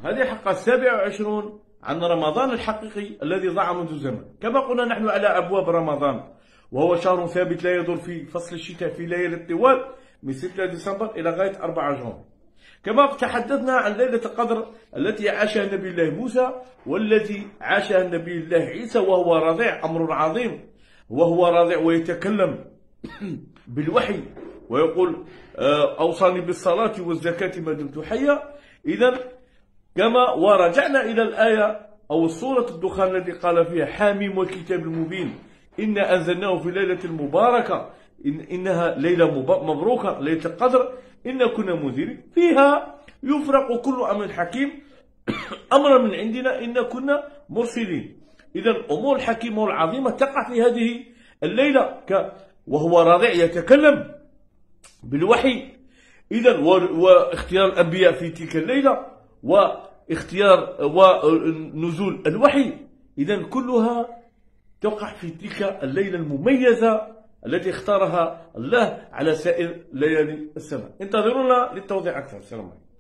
هذه الحلقة 27 عن رمضان الحقيقي الذي ضاع منذ زمن. كما قلنا نحن على أبواب رمضان، وهو شهر ثابت لا يدور في فصل الشتاء في ليالي الطوال من 6 ديسمبر إلى غاية 4 جون. كما تحدثنا عن ليلة القدر التي عاشها النبي الله موسى والتي عاشها النبي الله عيسى وهو رضيع، أمر عظيم، وهو رضيع ويتكلم بالوحي ويقول أوصاني بالصلاة والزكاة ما دمت حيا. إذا كما ورجعنا إلى الآية أو سورة الدخان الذي قال فيها حاميم والكتاب المبين إنا أنزلناه في ليلة مباركة إنها ليلة مبروكة ليلة القدر إنا كنا منذرين فيها يفرق كل أمر حكيم أمرا من عندنا إنا كنا مرسلين. إذا الأمور الحكيمة والعظيمة تقع في هذه الليلة وهو رضيع يتكلم بالوحي. إذا واختيار الأنبياء في تلك الليلة واختيار ونزول الوحي، إذا كلها تقع في تلك الليلة المميزة التي اختارها الله على سائر ليالي السنة. انتظرونا للتوضيح أكثر. سلام عليكم.